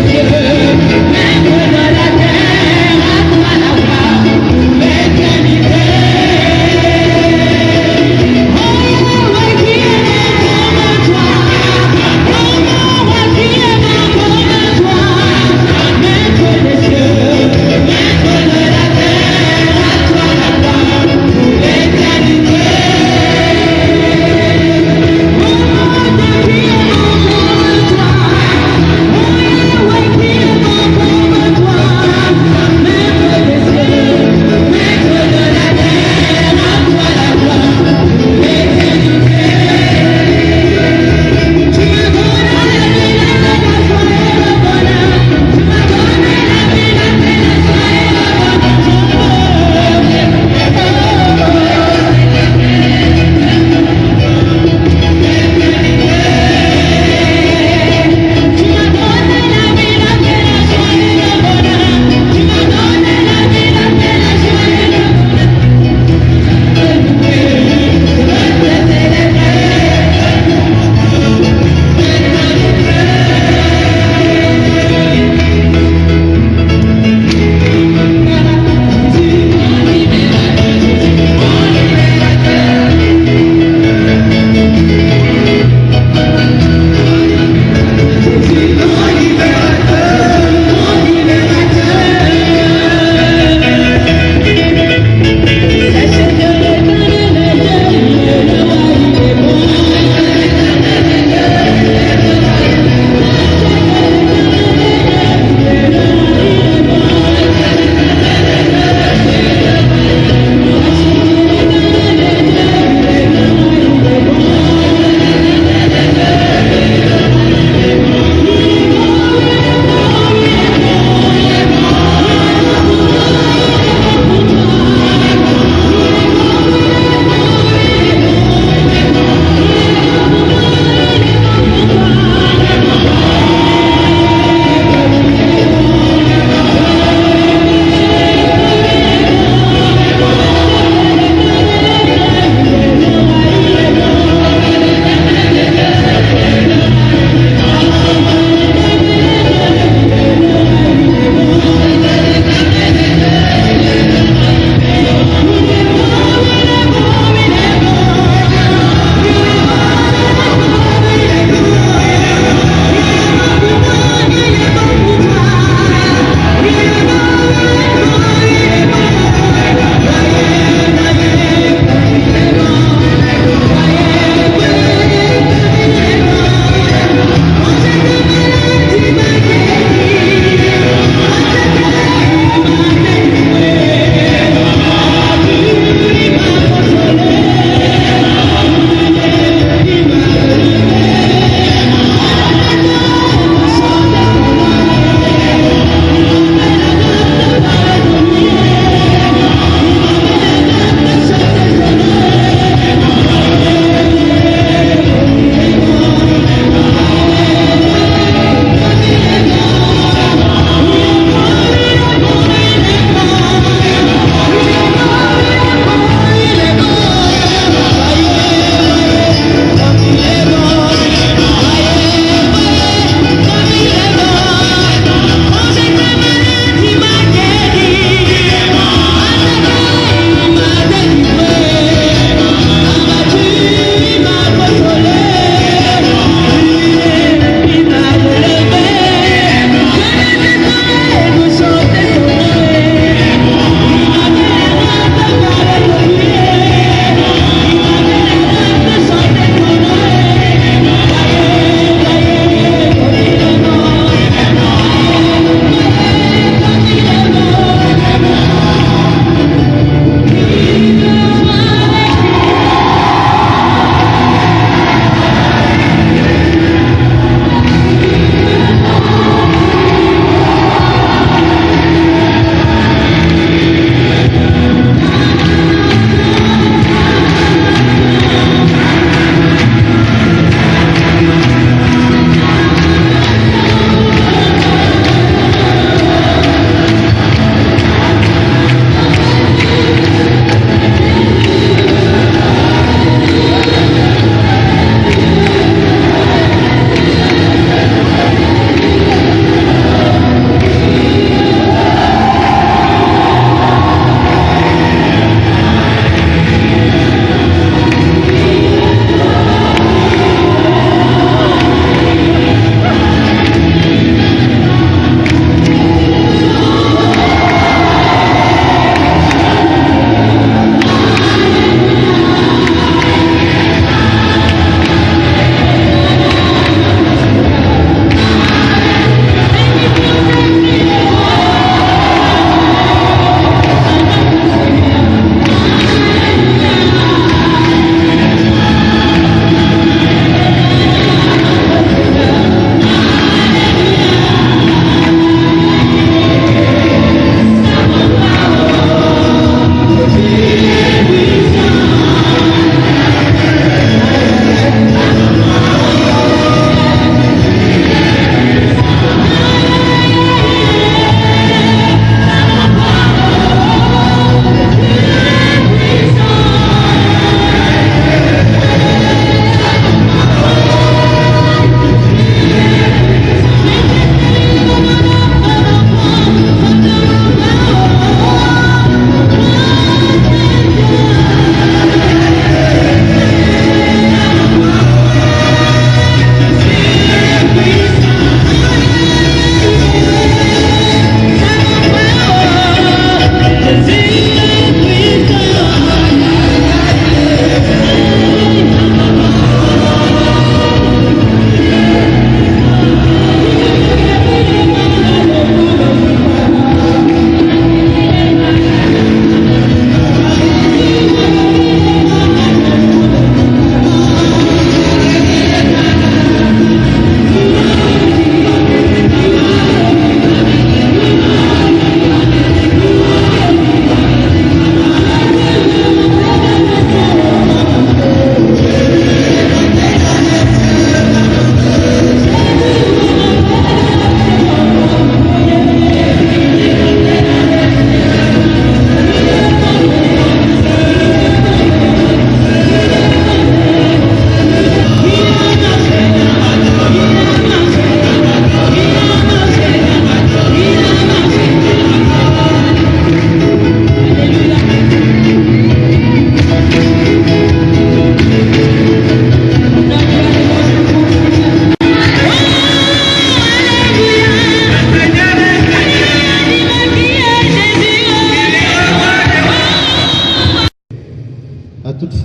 Here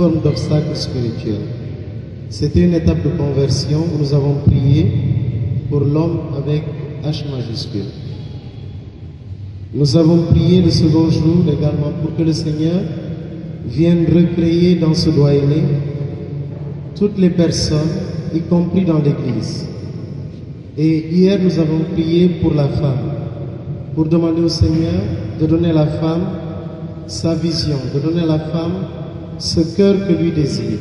forme d'obstacle spirituel. C'était une étape de conversion où nous avons prié pour l'homme avec H majuscule. Nous avons prié le second jour également pour que le Seigneur vienne recréer dans ce doyenné toutes les personnes, y compris dans l'Église. Et hier, nous avons prié pour la femme, pour demander au Seigneur de donner à la femme sa vision, de donner à la femme ce cœur que lui désire.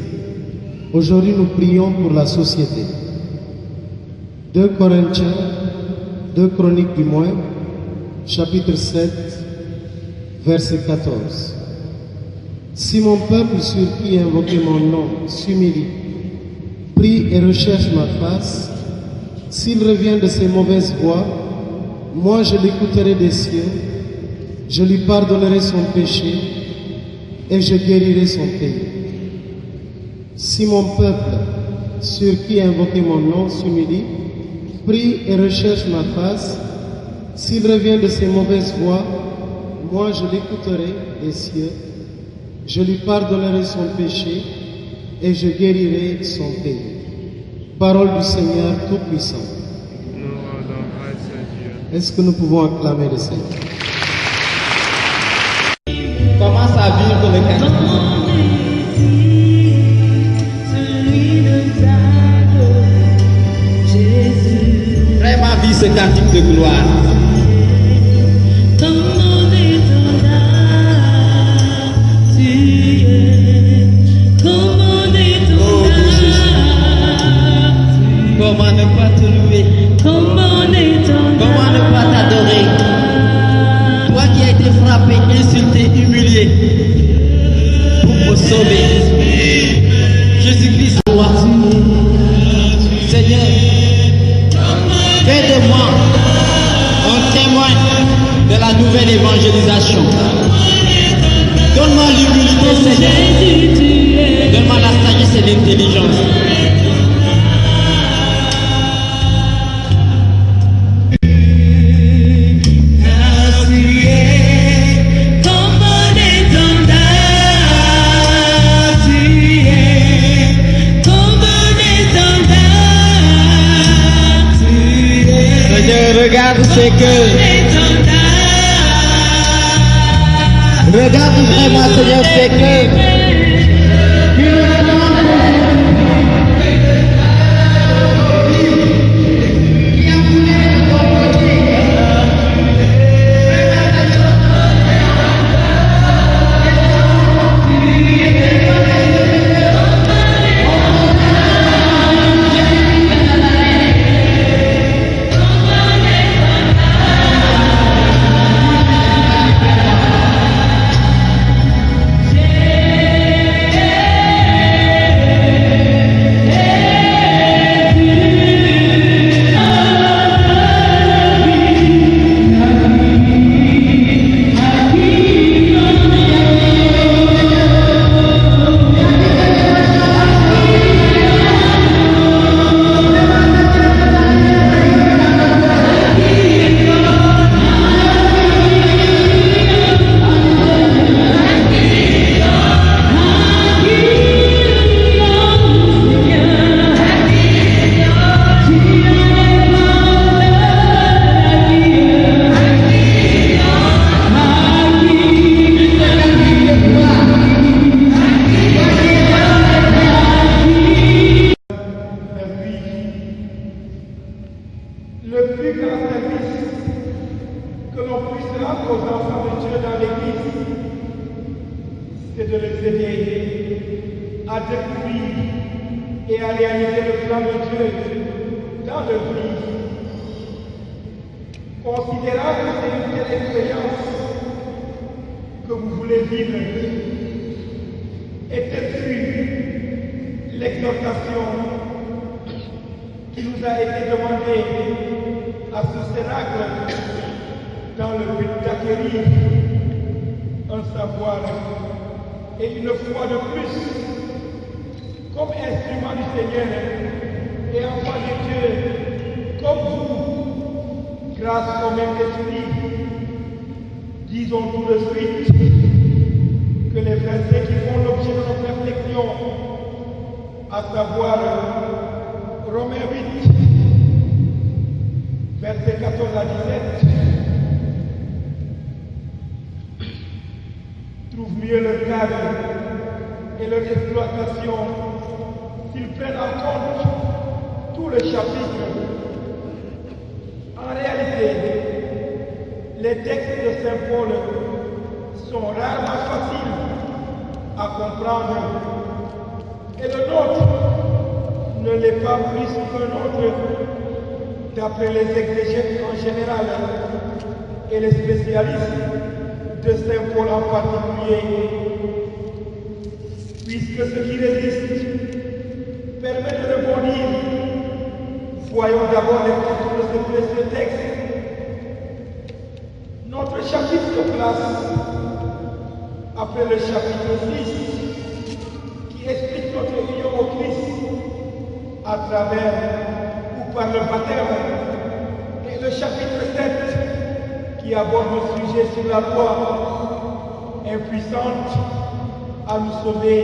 Aujourd'hui, nous prions pour la société. 2 Corinthiens, 2 Chroniques du moins, chapitre 7, verset 14. Si mon peuple sur qui est invoqué mon nom s'humilie, prie et recherche ma face, s'il revient de ses mauvaises voies, moi je l'écouterai des cieux, je lui pardonnerai son péché et je guérirai son pays. Si mon peuple, sur qui est invoqué mon nom, s'humilie, prie et recherche ma face, s'il revient de ses mauvaises voies, moi je l'écouterai des cieux, je lui pardonnerai son péché et je guérirai son pays. Parole du Seigneur Tout-Puissant. Est-ce que nous pouvons acclamer le Seigneur? Commence à vivre le cantique. Vraiment vivre ce cantique de gloire. Comment ne pas te louer? Comment ne pas t'adorer? Toi qui as été frappé, insulté, humilié pour me sauver. Jésus-Christ, Seigneur, fais de moi un témoin de la nouvelle évangélisation. Donne-moi l'humilité, Seigneur. Donne-moi la sagesse et l'intelligence. Regarde c'est que regarde vraiment Seigneur c'est que le plus grand service que l'on puisse rendre aux enfants de Dieu dans l'Église, c'est de les aider à découvrir et à réaliser le plan de Dieu dans leur vie. Considérant que c'est une telle expérience que vous voulez vivre, et telle l'exhortation qui nous a été demandée à ce cénacle dans le but d'acquérir un savoir et une fois de plus comme instrument du Seigneur et enfant de Dieu comme vous, grâce au même esprit, disons tout de suite que les versets qui font l'objet de notre réflexion lections, à savoir Romains 8, versets 14 à 17, trouvent mieux leur cadre et leur exploitation s'ils prennent en compte tout le chapitre. En réalité, les textes de Saint Paul sont rarement faciles à comprendre et le nôtre ne l'est pas plus qu'un autre d'après les exégètes en général et les spécialistes de Saint Paul en particulier, puisque ce qui résiste permet de rebondir. Voyons d'abord les titres de ce précieux texte. Notre chapitre se place après le chapitre 6 qui explique notre union au Christ à travers ou par le baptême, et le chapitre 7 qui aborde le sujet sur la loi impuissante à nous sauver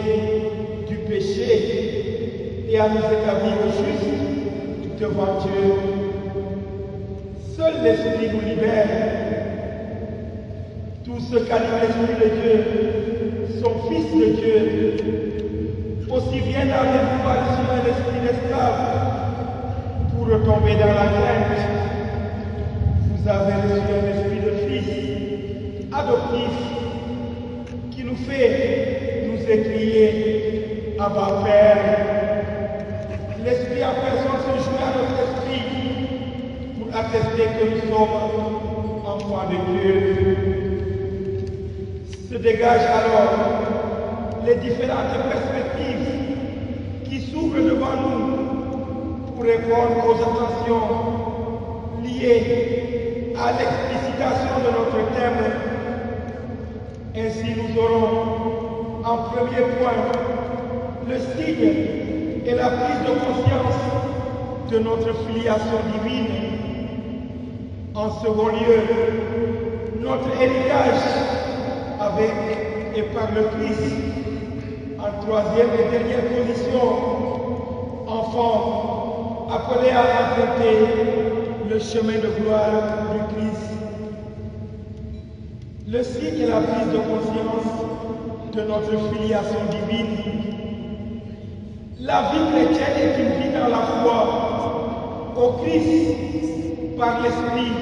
du péché et à nous établir justes devant Dieu. Seul l'Esprit nous libère. Tous ceux qui animent l'Esprit de Dieu sont fils de Dieu. Aussi bien n'avez-vous pas reçu un esprit d'esclave pour retomber dans la crainte. Vous avez reçu un esprit de fils adoptif qui nous fait nous écrier Abba Père. L'Esprit en personne se joint à notre esprit pour attester que nous sommes enfants de Dieu. Se dégagent alors les différentes perspectives qui s'ouvrent devant nous pour répondre aux attentions liées à l'explicitation de notre thème. Ainsi, nous aurons en premier point le signe et la prise de conscience de notre filiation divine. En second lieu, notre héritage avec et par le Christ. En troisième et dernière position, enfants appelés à emprunter le chemin de gloire du Christ. Le signe et la prise de conscience de notre filiation divine. La vie chrétienne est une vie dans la foi au Christ par l'Esprit,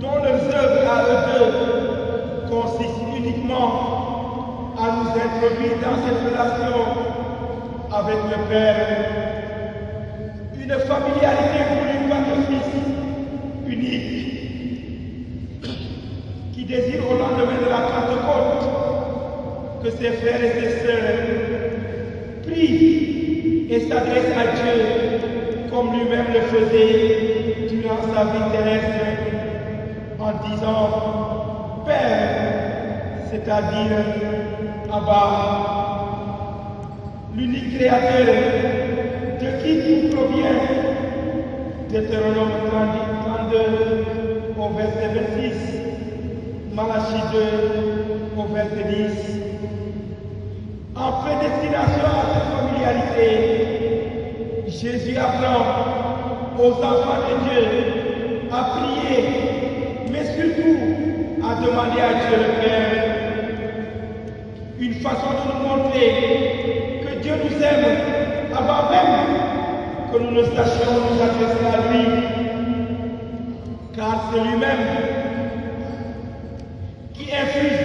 dont leurs œuvres à eux deux consistent uniquement à nous introduire dans cette relation avec le Père. Une familiarité voulue par le Fils unique qui désire au lendemain de la Pentecôte que ses frères et ses sœurs prient et s'adressent à Dieu comme lui-même le faisait durant sa vie terrestre en disant Père, c'est-à-dire Abba, l'unique créateur de qui tout provient. Deutéronome 32 au verset 26, Malachie 2 au verset 10. En prédestination à cette familiarité, Jésus apprend aux enfants de Dieu à prier, mais surtout à demander à Dieu le Père. Une façon de nous montrer que Dieu nous aime avant même que nous ne sachions nous adresser à lui, car c'est lui-même qui infuse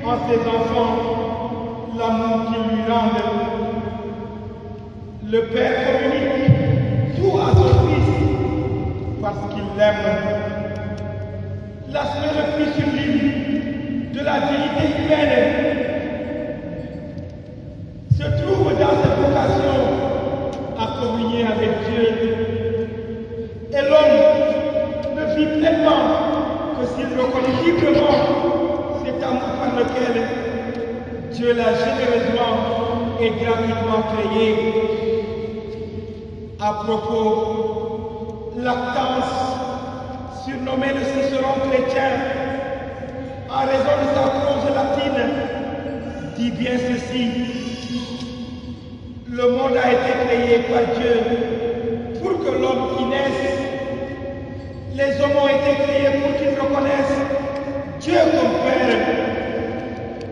en ses enfants l'amour qu'ils lui rendent. Le Père communique tout à son Fils parce qu'il l'aime. L'aspect le plus sublime de la dignité humaine se trouve dans cette vocation à communier avec Dieu. Et l'homme ne vit pleinement que s'il reconnaît librement cet amour par lequel Dieu l'a généreusement et gratuitement créé. À propos, Lactance, surnommé le Cicéron chrétien, en raison de sa prose latine, dit bien ceci. Le monde a été créé par Dieu pour que l'homme y naisse. Les hommes ont été créés pour qu'ils reconnaissent Dieu comme Père.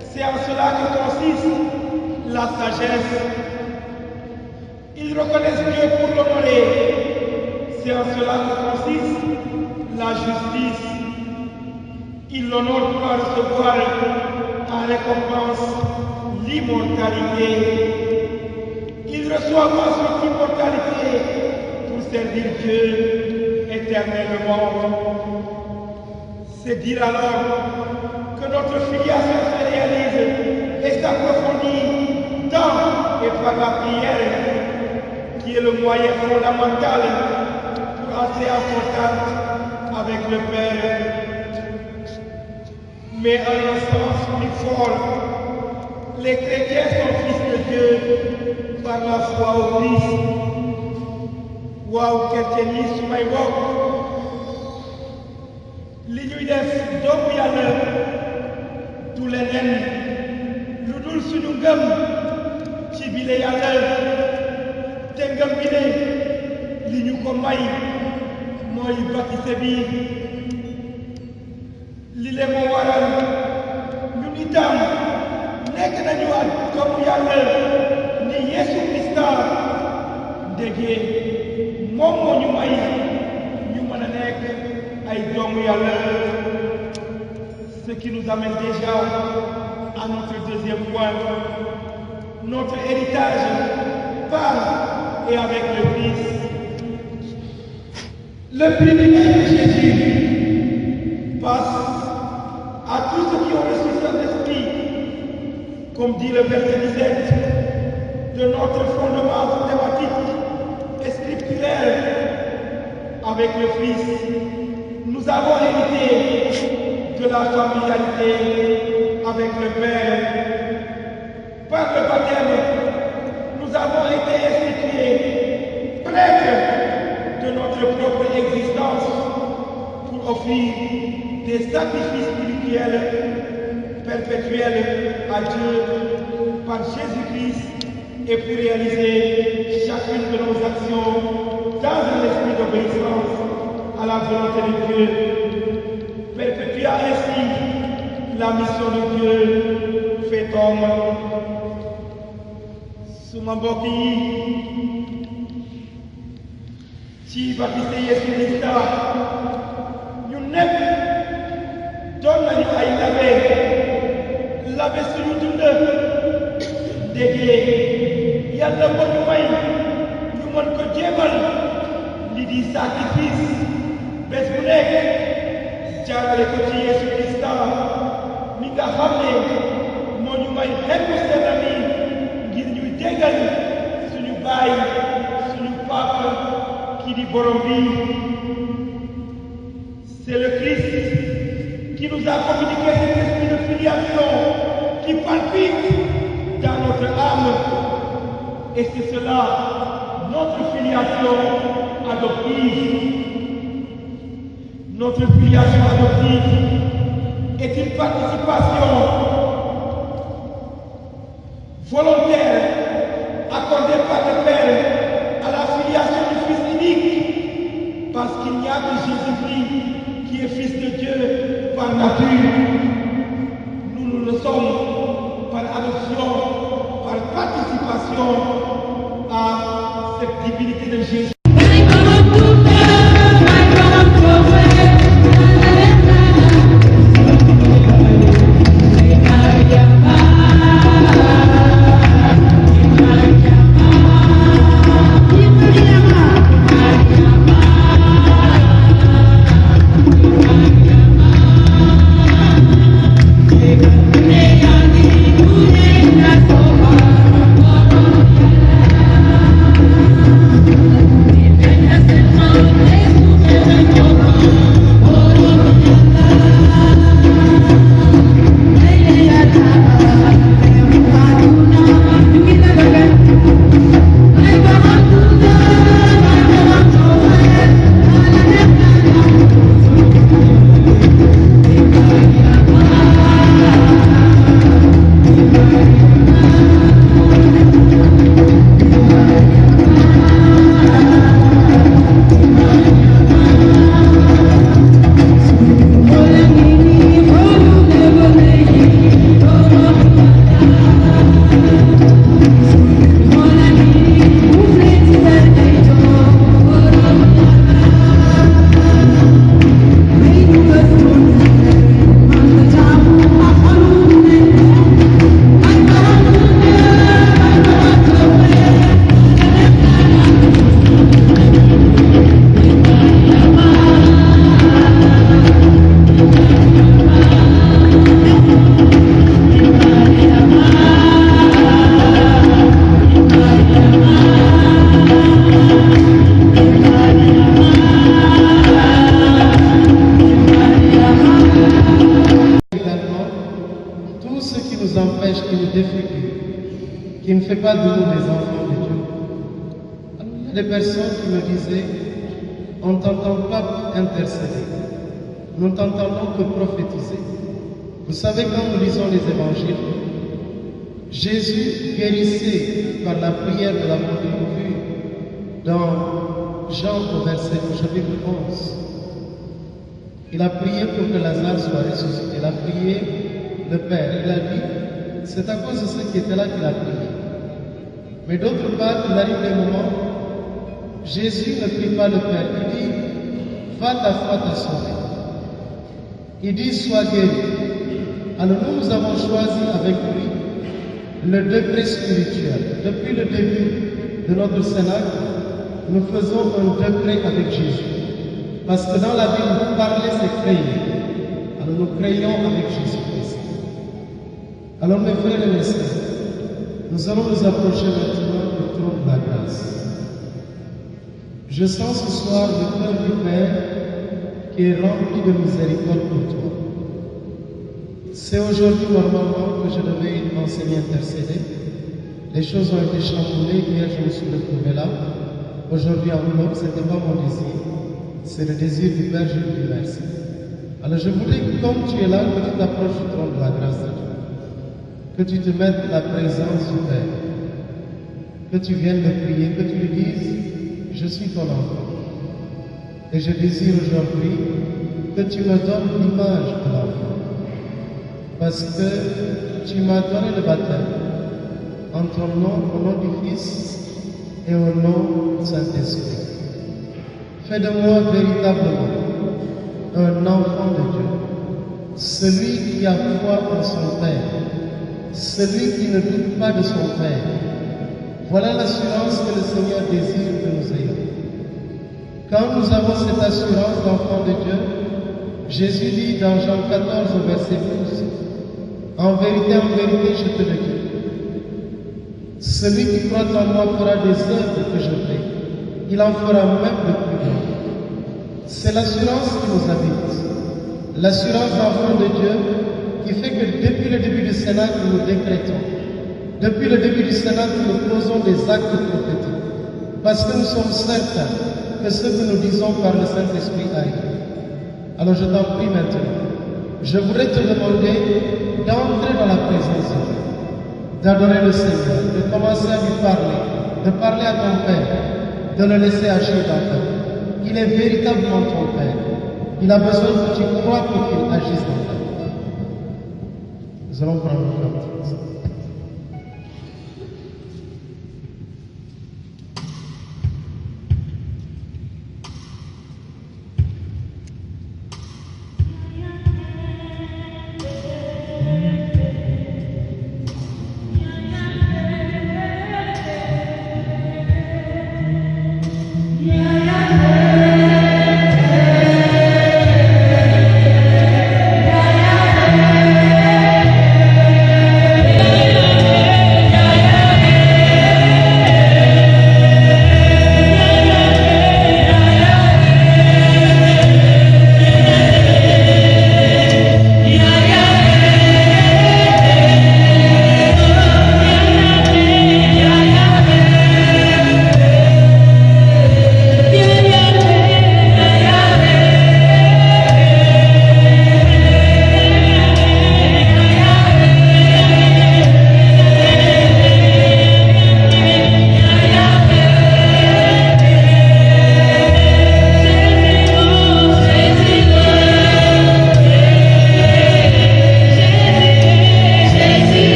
C'est en cela que consiste la sagesse. Ils reconnaissent Dieu pour l'honorer. C'est en cela que consiste la justice. Ils l'honorent pour recevoir en récompense l'immortalité. Ils reçoivent ensuite l'immortalité pour servir Dieu éternellement. C'est dire alors que notre filiation se réalise et s'approfondit dans et par la prière, qui est le moyen fondamental pour entrer en contact avec le Père. Mais en un sens plus fort, les chrétiens sont fils de Dieu par la foi au Christ. Waaw chrétien yi su may wax li ñuy def doomu Yàlla du leneen lu dul suñu ngëm ci bile Yàlla te ngëm bi ne li ñu ko may mooy baptisé bi li le moo waral ñun itam nekk nañu ak doomu Yàlla ni Yeesu Krista ndege moom moo ñu may ñu mën a nekk ay doomu Yàlla. Ce qui nous amène déjà à notre deuxième point, notre héritage par et avec le Christ. Le privilège de Jésus passe à tous ceux qui ont reçu Saint-Esprit, comme dit le verset 17 de notre fondement thématique et scripturaire avec le Fils. Nous avons hérité de la familialité avec le Père. Par le baptême, nous avons été institués prêtres de notre propre existence pour offrir des sacrifices spirituels perpétuels à Dieu par Jésus-Christ et pour réaliser chacune de nos actions dans un esprit d'obéissance à la volonté de Dieu, perpétuant ainsi la mission de Dieu fait homme. Suma mbokk yi ci baptisé Yeesu Krista ñun ñépp doon nañu ay labe suñu dund ndege Yàlla moo ñu may ñu mën ko jéemal li di sacrifice bés bu nekk jaarale ko ci Yeesu Krista mi nga xam ne moo ñu may xel bu sell mi ngir ñuy déggal suñu baay suñu papa kii di borom bi. C'est le Christ qui nous a communiqué cet esprit de filiation qui palpite dans notre âme. Et c'est cela, notre filiation adoptive. Notre filiation adoptive est une participation volontaire accordée par le Père à la filiation du Fils unique, parce qu'il n'y a que Jésus-Christ qui est Fils de Dieu par nature. Nous le sommes par adoption, par participation à cette divinité de Jésus. défigure, qui ne fait pas de nous des enfants de Dieu. Alors, il y a des personnes qui me disaient, on ne t'entend pas intercéder, nous ne t'entendons que prophétiser. Vous savez, quand nous lisons les évangiles, Jésus guérissait par la prière de la vue dans Jean au verset au chapitre 11. Il a prié pour que Lazare soit ressuscité. Il a prié le Père. Il a dit, c'est à cause de ceux qui étaient là qu'il a prié. Mais d'autre part, il arrive des moments, Jésus ne prie pas le Père. Il dit, va, ta foi t'a sauvé. Il dit, sois guéri. Alors nous avons choisi avec lui le degré spirituel. Depuis le début de notre Cénacle, nous faisons un degré avec Jésus. Parce que dans la Bible, parler, c'est créer. Alors nous créons avec Jésus-Christ. Alors mes frères et mes sœurs, nous allons nous approcher maintenant du trône de la grâce. Je sens ce soir le cœur du Père qui est rempli de miséricorde pour toi. C'est aujourd'hui normalement que je devais enseigner intercéder. Les choses ont été chamboulées. Hier, je me suis retrouvé là. Aujourd'hui encore, ce n'était pas mon désir. C'est le désir du Père, je lui dis merci. Alors je voudrais que comme tu es là, que tu t'approches du trône de la grâce de Dieu. Que tu te mettes la présence du Père. Que tu viennes le prier, que tu lui dises, je suis ton enfant. Et je désire aujourd'hui que tu me donnes l'image de l'enfant. Parce que tu m'as donné le baptême en ton nom, au nom du Fils et au nom du Saint-Esprit. Fais de moi véritablement un enfant de Dieu, celui qui a foi en son Père, celui qui ne doute pas de son Père. Voilà l'assurance que le Seigneur désire que nous ayons. Quand nous avons cette assurance d'enfant de Dieu, Jésus dit dans Jean 14 au verset 12, en vérité, je te le dis, celui qui croit en moi fera des œuvres que je fais. Il en fera même de plus grandes. C'est l'assurance qui nous habite. L'assurance d'enfant de Dieu qui fait que depuis le début du Cénacle, nous décrétons. Depuis le début du Cénacle, nous posons des actes prophétiques. Parce que nous sommes certains que ce que nous disons par le Saint-Esprit arrive. Alors je t'en prie maintenant. Je voudrais te demander d'entrer dans la présence de Dieu, d'adorer le Seigneur, de commencer à lui parler, de parler à ton Père, de le laisser agir dans ta vie. Il est véritablement ton Père. Il a besoin que tu crois pour qu'il agisse dans ta vie. Nous allons prendre le temps.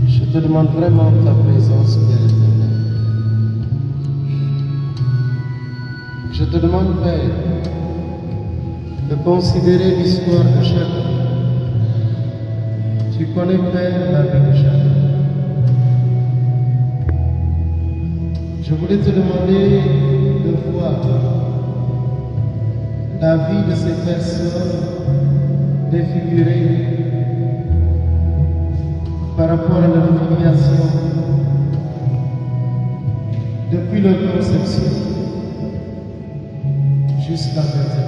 Je te demande vraiment ta présence, Père éternel. Je te demande, Père, de considérer l'histoire de chacun. Tu connais, Père, la vie de chacun. Je voulais te demander de voir la vie de ces personnes défigurées par rapport à leur filiation depuis leur conception jusqu'à maintenant.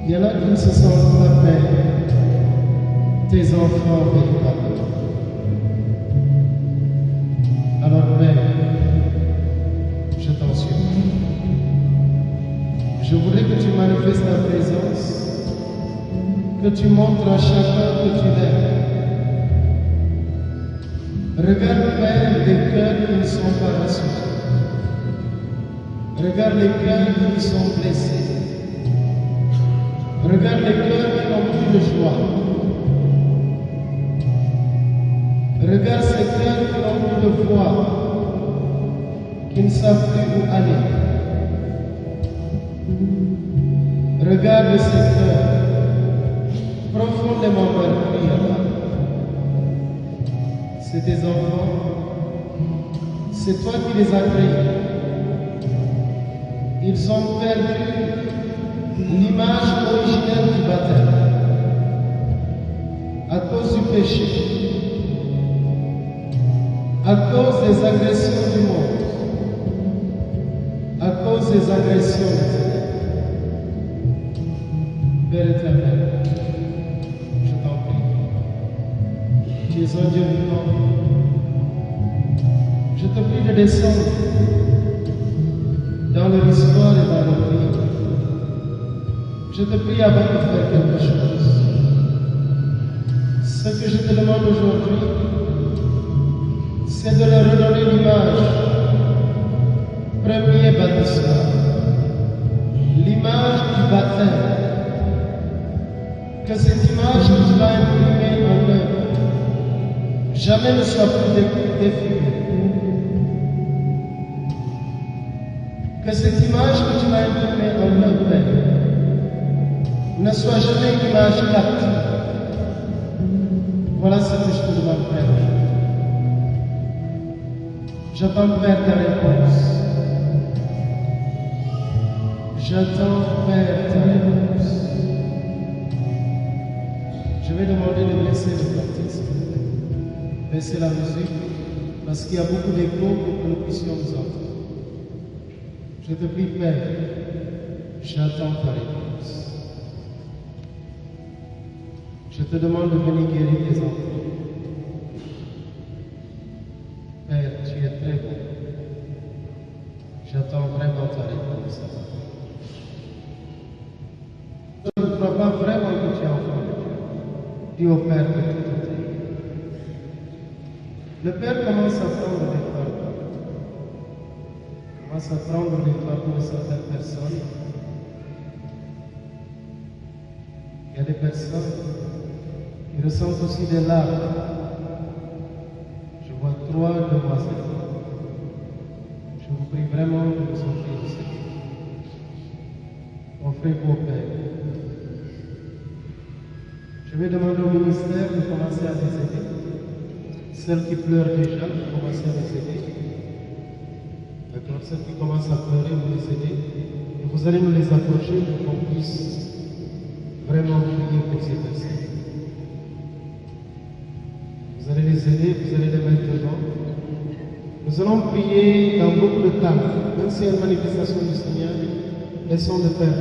Il y en a qui ne se sentent pas pères, tes enfants véritables. Alors Père, je t'en supplie. Je voudrais que tu manifestes ta présence, que tu montres à chacun que tu l'aimes. Regarde, Père, les cœurs qui ne sont pas rassurés. Regarde les cœurs qui sont blessés. Regarde les cœurs qui n'ont plus de joie. Regarde ces cœurs qui n'ont plus de foi, qui ne savent plus où aller. Regarde ces cœurs profondément meurtris là-bas. C'est tes enfants, c'est toi qui les as créés. Ils ont perdu l'image originelle du baptême à cause du péché, à cause des agressions du monde, à cause des agressions des ténèbres. Père éternel, je t'en prie, tu es un Dieu vivant. Je te prie de descendre dans leur histoire et dans leur vie. Je te prie avant de faire quelque chose. Ce que je te demande aujourd'hui, c'est de leur redonner l'image, premier baptême, l'image du baptême. Que cette image que tu vas imprimer en eux, jamais ne soit plus défigurée. Que cette image que tu vas imprimer en eux, Père, ne soit jamais une image captive. Voilà ce que je te demande, Père. J'attends, Père, ta réponse. J'attends, Père, ta réponse. Je vais demander de laisser le baptême. Baissez la musique, parce qu'il y a beaucoup d'écho pour que nous puissions nous entendre. Je te prie, Père, j'attends ta réponse. Je te demande de venir guérir tes enfants. Père, tu es très bon. J'attends vraiment ta réponse. Je ne crois pas vraiment que tu es enfant de Dieu. Dis au Père que tout est. Le Père commence à prendre des fardeaux. Commence à prendre des fardeaux de certaines personnes. Il y a des personnes qui ressentent aussi des larmes. Je vois 3 demoiselles. Je vous prie vraiment de nous offrir ce Seigneur. Offrez-vous au Père. Je vais demander au ministère de commencer à les aider. Celles qui pleurent déjà, vous commencez à les aider. D'accord? Celles qui commencent à pleurer, vous les aidez. Et vous allez nous les approcher pour qu'on puisse vraiment prier pour ces personnes. Vous allez les aider, vous allez les mettre devant. Nous allons prier dans beaucoup de calme. Même s'il y a une manifestation du Seigneur, laissons le faire.